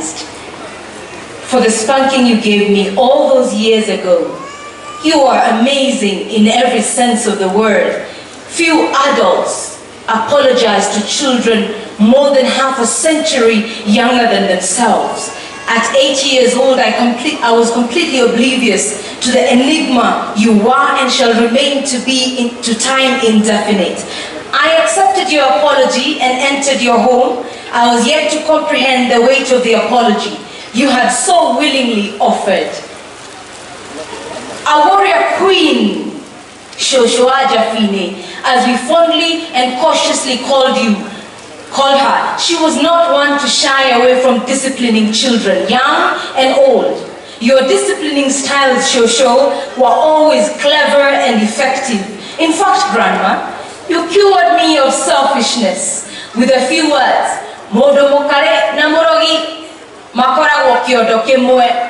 for the spanking you gave me all those years ago. You are amazing in every sense of the word. Few adults apologize to children more than half a century younger than themselves. At 8 years old, I was completely oblivious to the enigma you are and shall remain to be to time indefinite. I accepted your apology and entered your home. I was yet to comprehend the weight of the apology you had so willingly offered. A warrior queen, Shoshoaja Fine, as we fondly and cautiously called her, she was not one to shy away from disciplining children, young and old. Your disciplining styles, Shosho, were always clever and effective. In fact, Grandma, you cured me of selfishness with a few words. Modomokare namorogi, makora wokyodoke moe.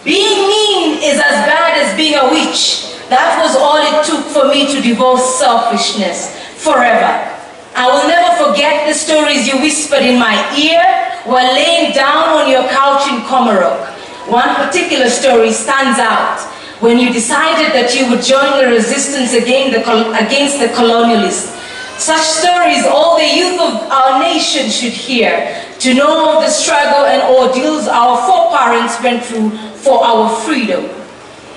Being mean is as bad as being a witch. That was all it took for me to divorce selfishness forever. I will never forget the stories you whispered in my ear while laying down on your couch in Komarok. One particular story stands out when you decided that you would join the resistance against the colonialists. Such stories all the youth of our nation should hear, to know of the struggle and ordeals our foreparents went through for our freedom.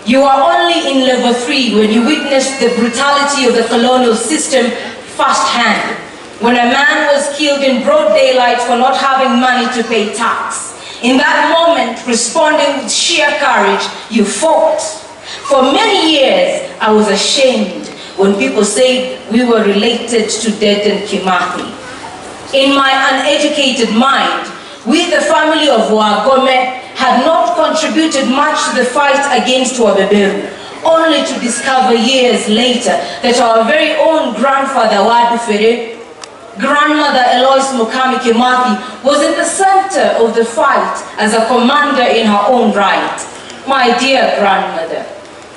You are only in level 3 when you witnessed the brutality of the colonial system firsthand. When a man was killed in broad daylight for not having money to pay tax. In that moment, responding with sheer courage, you fought. For many years, I was ashamed when people said we were related to Dedan Kimathi. In my uneducated mind, we, the family of Wagome, had not contributed much to the fight against Wabeberu, only to discover years later that our very own grandfather, Wadufere, Grandmother Elosi Mukami Kimathi, was in the center of the fight as a commander in her own right. My dear grandmother,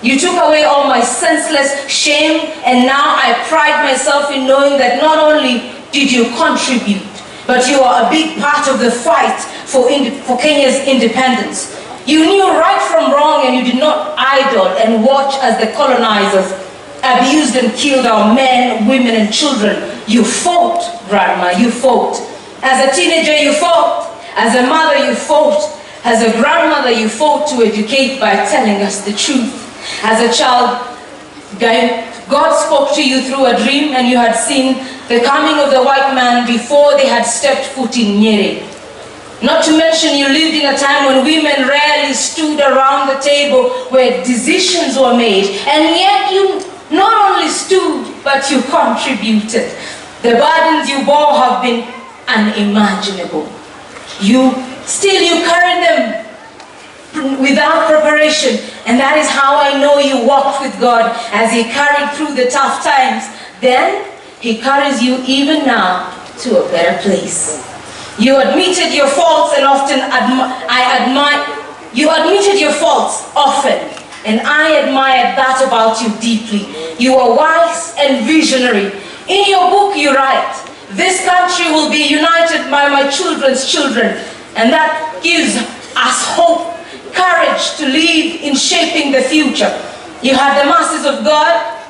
you took away all my senseless shame, and now I pride myself in knowing that not only did you contribute, but you are a big part of the fight for Kenya's independence. You knew right from wrong, and you did not idle and watch as the colonizers abused and killed our men, women, and children. You fought, Grandma, you fought. As a teenager, you fought. As a mother, you fought. As a grandmother, you fought to educate by telling us the truth. As a child, God spoke to you through a dream, and you had seen the coming of the white man before they had stepped foot in Nyeri. Not to mention, you lived in a time when women rarely stood around the table where decisions were made, and yet you not only stood, but you contributed. The burdens you bore have been unimaginable. You carried them without preparation, and that is how I know you walked with God as He carried through the tough times. Then He carries you even now to a better place. You admitted your faults, and often you admitted your faults often. And I admired that about you deeply. You are wise and visionary. In your book you write, this country will be united by my children's children. And that gives us hope, courage to lead in shaping the future. You had the mercies of God,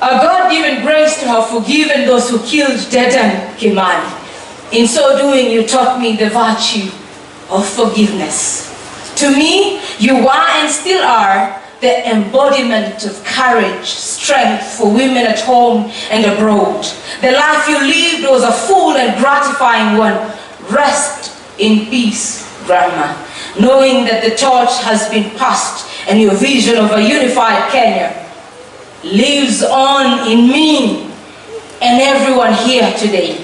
a God-given grace to have forgiven those who killed Dedan Kimathi. In so doing, you taught me the virtue of forgiveness. To me, you are and still are the embodiment of courage, strength for women at home and abroad. The life you lived was a full and gratifying one. Rest in peace, Grandma, knowing that the torch has been passed and your vision of a unified Kenya lives on in me and everyone here today.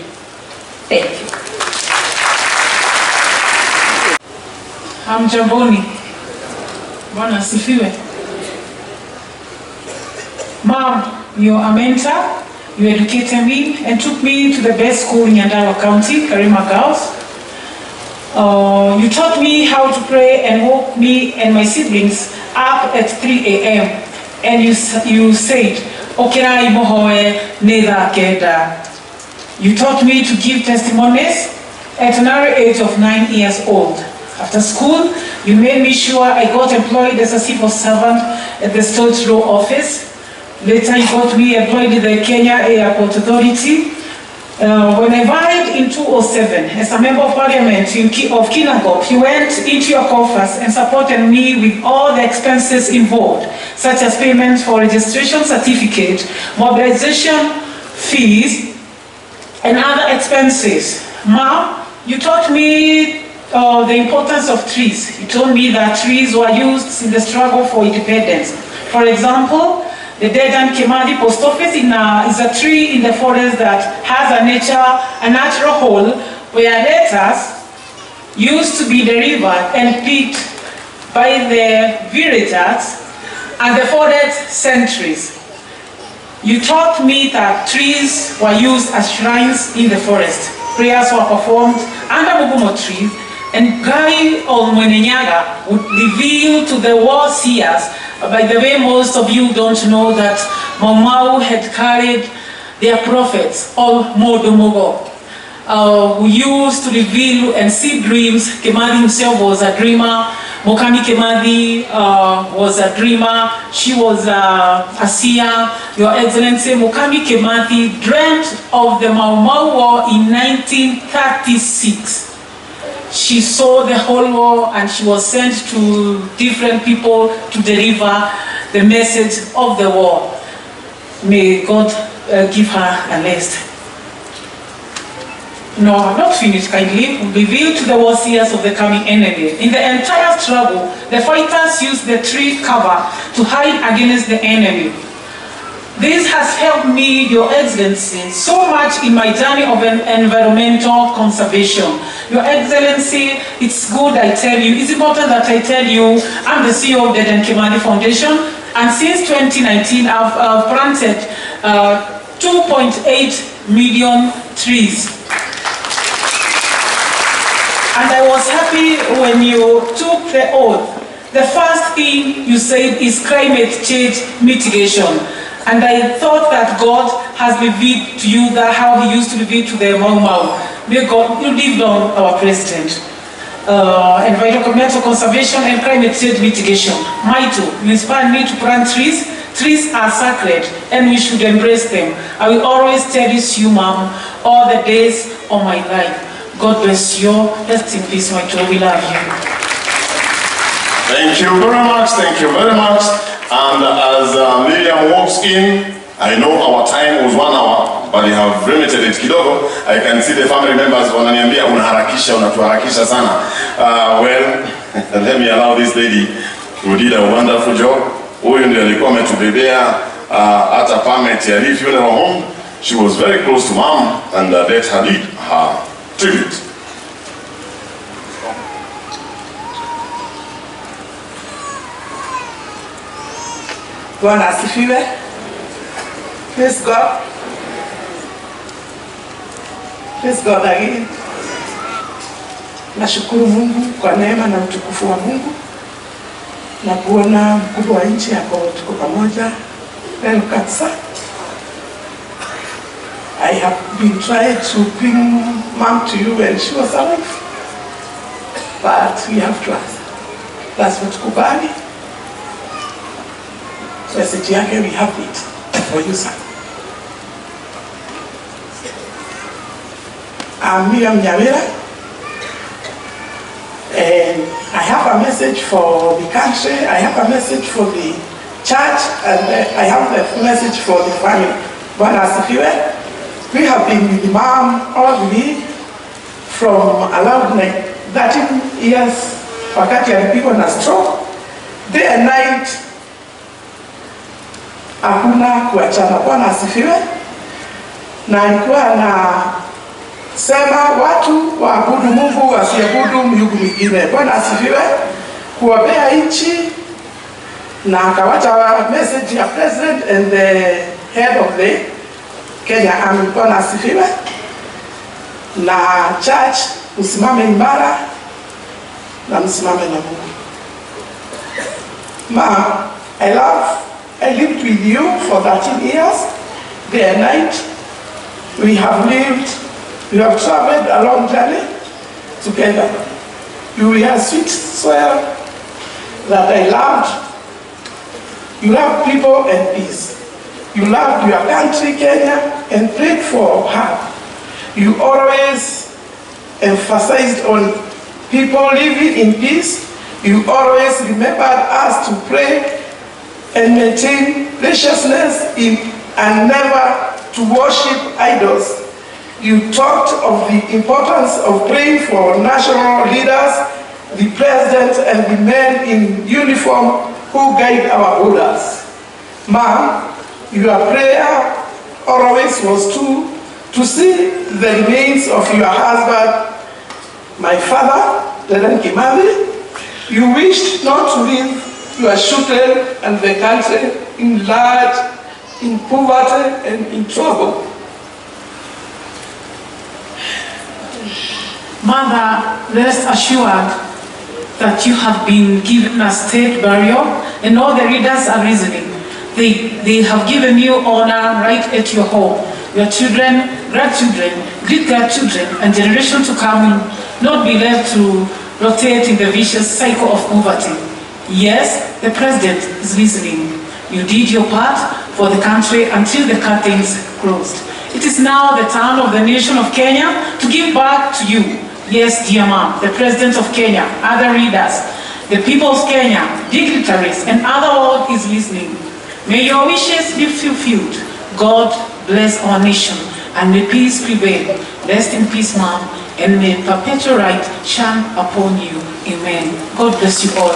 Thank you. Hamjamboni. Bwana asifiwe. Mom, you're a mentor. You educated me and took me to the best school in Nyandarua County, Karima Girls. You taught me how to pray and woke me and my siblings up at 3 a.m. And you said, Okirai mohoe neda keda. You taught me to give testimonies at an early age of 9 years old. After school, you made me sure I got employed as a civil servant at the State Law Office. Later, you got me employed in the Kenya Airport Authority. When I arrived in 2007 as a member of parliament of Kinangop, you went into your coffers and supported me with all the expenses involved, such as payments for registration certificate, mobilization fees, and other expenses. Ma'am, you taught me the importance of trees. You told me that trees were used in the struggle for independence. For example, the Dedan Kimathi post office is a tree in the forest that has a natural hole where letters used to be delivered and picked by the villagers and the forest sentries. You taught me that trees were used as shrines in the forest. Prayers were performed under Mugumo trees, and Guy Olmwenenyaga would reveal to the war seers. By the way, most of you don't know that Mau had carried their prophets, all Modomogo, who used to reveal and see dreams. Kimathi himself was a dreamer. Mukami Kimathi was a dreamer. She was a seer. Your Excellency, Mukami Kimathi dreamt of the Mau Mau War in 1936. She saw the whole war and she was sent to different people to deliver the message of the war. May God give her a rest. No, I'm not finished, kindly. Reveal to the war seers of the coming enemy. In the entire struggle, the fighters used the tree cover to hide against the enemy. This has helped me, Your Excellency, so much in my journey of environmental conservation. Your Excellency, it's good I tell you, it's important that I tell you, I'm the CEO of the Dedan Kimathi Foundation, and since 2019, I've planted 2.8 million trees. And I was happy when you took the oath. The first thing you said is climate change mitigation. And I thought that God has revealed to you that how he used to reveal to the Mau Mau. May God, you lived on our president. Environmental conservation and climate change mitigation. Maito, you inspired me to plant trees. Trees are sacred and we should embrace them. I will always cherish you, Mom, all the days of my life. God bless you. Rest in peace, Maito. We love you. Thank you very much. Thank you very much. And as Miriam walks in, I know our time was 1 hour, but you have limited it kidogo. I can see the family members wananiambia unaharakisha, unatuharakisha sana. Well, let me allow this lady who did a wonderful job. Huyu ndiye alikuwa ametubebea hata permit ya Lee Funeral Home. She was very close to Mom and let her lead her tribute. Bwana asifiwe. Praise God. Praise God again. Nashukuru Mungu kwa neema na utukufu wa Mungu na kuona mkubwa wa nchi hapo tuko pamoja leo kabisa. I have been trying to bring Mom to you when she was alive, but we have to ask. That's what tukubali. Message yake, we have it for you, sir. I'm Miriam Nyawira, and I have a message for the country, I have a message for the church, and I have a message for the family. Bwana asifiwe. We have been with the Mom all the way from around 13 years, wakati alipigwa na stroke, day and night. Hakuna kuachana. Bwana asifiwe. Na alikuwa anasema watu waabudu Mungu, wasiabudu miungu mingine. Bwana asifiwe. Kuombea nchi, na akawacha message ya president and the head of the Kenya Army. Bwana asifiwe. Na church, msimame imara na msimame na Mungu. Ma, I lived with you for 13 years, day and night. We have traveled a long journey. together. You were sweet soil that I loved. You loved people and peace. You loved your country, Kenya, and prayed for her. You always emphasized on people living in peace. You always remembered us to pray and maintain righteousness and never to worship idols. You talked of the importance of praying for national leaders, the president, and the men in uniform who guide our borders. Ma'am, your prayer always was to see the remains of your husband, my father, Dedan Kimathi. You wished not to leave your children and the country in large, in poverty and in trouble. Mother, rest assured that you have been given a state burial, and all the readers are reasoning. They have given you honor right at your home. Your children, grandchildren, great-grandchildren, and generations to come will not be left to rotate in the vicious cycle of poverty. Yes, the president is listening. You did your part for the country until the curtains closed. It is now the turn of the nation of Kenya to give back to you. Yes, dear mom, the president of Kenya, other readers, the people of Kenya, dignitaries, and other world is listening. May your wishes be fulfilled. God bless our nation, and may peace prevail. Rest in peace, mom, and may perpetual right shine upon you. Amen. God bless you all.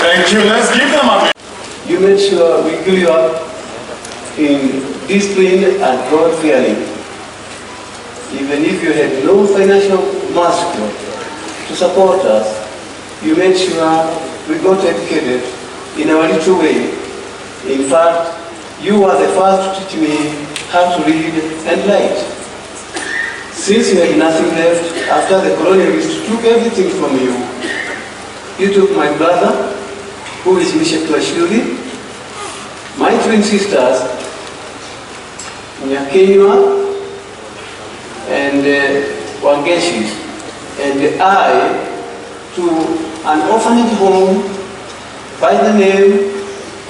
Thank you. Let's give them a bit. You made sure we grew up in discipline and God-fearing. Even if you had no financial muscle to support us, you made sure we got educated in our little way. In fact, you were the first to teach me how to read and write. Since you had nothing left after the colonialists took everything from you, you took my brother, who is Bishop Twashuri, my twin sisters, Nyakenywa and Wangeshi, and I to an orphanage home by the name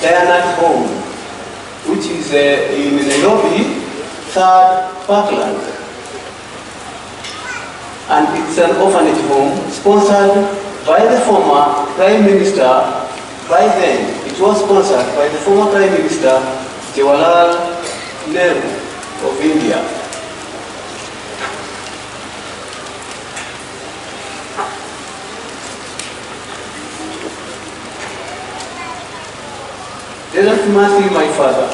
Diana Home, which is in Nairobi, 3rd Parkland. And it's an orphanage home sponsored by the former Prime Minister. By then, it was sponsored by the former Prime Minister, Jawaharlal Nehru of India. Dedan Kimathi, my father,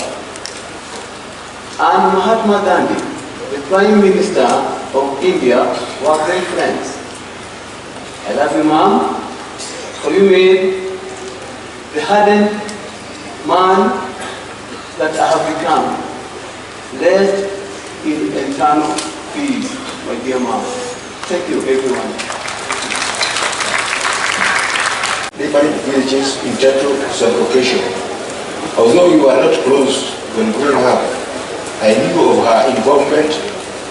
and Mahatma Gandhi, the Prime Minister of India, were great friends. I love you, Mom, for you made the hardened man that I have become. Rest in eternal peace, my dear Mom. Thank you, everyone. Neighboring villages entitled Sublocation. Although you are not close when growing up, I knew of her involvement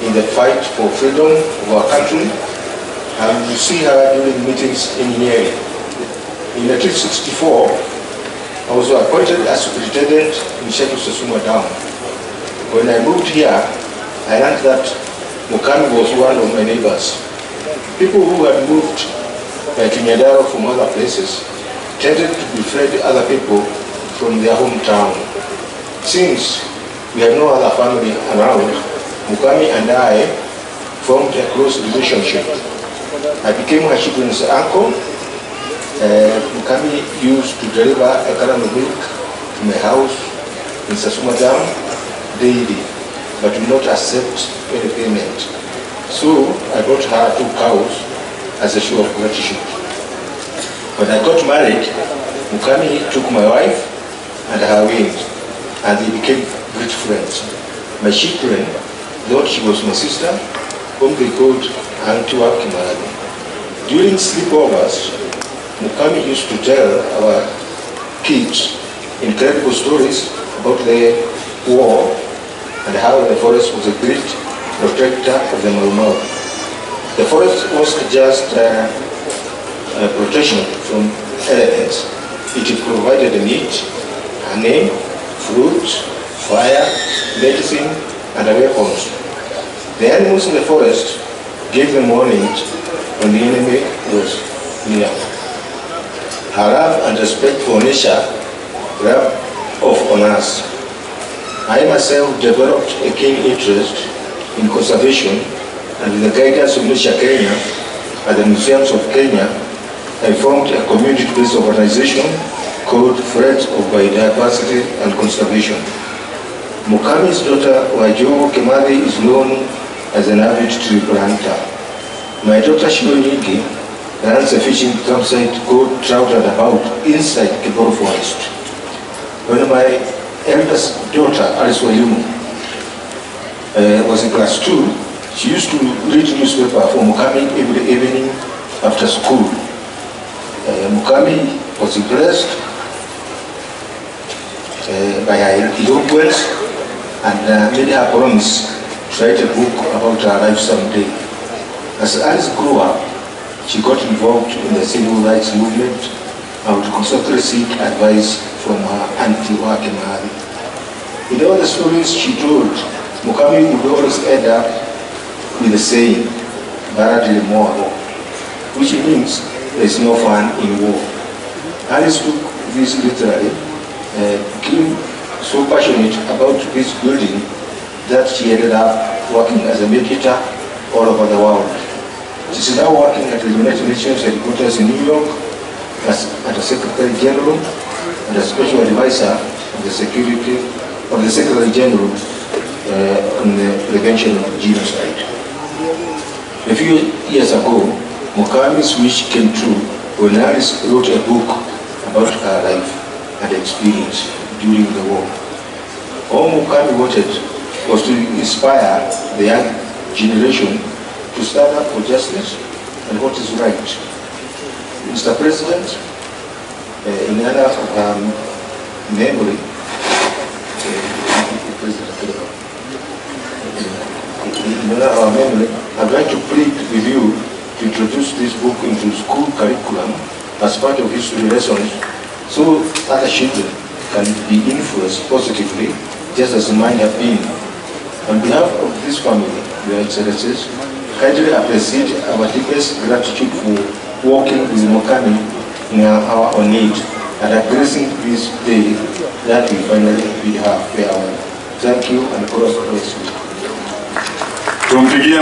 in the fight for freedom of our country, and you see her during meetings in Nyeri. In 1964, I was appointed as superintendent in Sheikh Sasuma Dam. When I moved here, I learned that Mukami was one of my neighbors. People who had moved like Nyadaro from other places tended to befriend other people from their hometown. Since we had no other family around, Mukami and I formed a close relationship. I became her children's uncle. Mukami used to deliver a gallon of milk to my house in Sasuma Dam daily, but did not accept any payment. So I bought her 2 cows as a show of gratitude. When I got married, Mukami took my wife and her wings, and they became great friends. My children thought she was my sister, whom they called Auntie Kimathi. During sleepovers, Mukami used to tell our kids incredible stories about the war and how the forest was a great protector of the Mau Mau. The forest was just protection from elements. It provided meat, honey, fruit, fire, medicine, and weapons. The animals in the forest gave them warnings when the enemy was near. Her love and respect for nature rubbed off on us. I myself developed a keen interest in conservation, and with the guidance of Nature Kenya and the Museums of Kenya, I formed a community-based organization called Friends of Biodiversity and Conservation. Mukami's daughter, Wajoo Kimathi, is known as an avid tree planter. My daughter, Shionigi, runs a fishing campsite called Trout and About inside Kiboro Forest. When my eldest daughter, Alice Walimu, was in class 2, she used to read newspaper for Mukami every evening after school. Mukami was impressed by her eloquence and made her promise to write a book about her life someday. As Alice grew up, she got involved in the civil rights movement and would constantly seek advice from her auntie Kimathi. In all the stories she told, Mukami would always end up with the saying, "Baradili more," which means there is no fun in war. Alice took this literally, became so passionate about this building that she ended up working as a mediator all over the world. She is now working at the United Nations headquarters in New York as a Secretary General and a special advisor of the Secretary General on the prevention of genocide. A few years ago, Mukami's wish came true when Alice wrote a book about her life and experience during the war. All Mukami wanted was to inspire the young generation to stand up for justice and what is right. Mr. President, in honor of memory, I'd like to plead with you to introduce this book into school curriculum as part of history lessons so other children can be influenced positively just as mine have been. On behalf of this family, Your Excellencies, kindly appreciate our deepest gratitude for working with Mukami in our hour of need and addressing this day that we finally bid her farewell. Thank you and God bless you. Tumpigie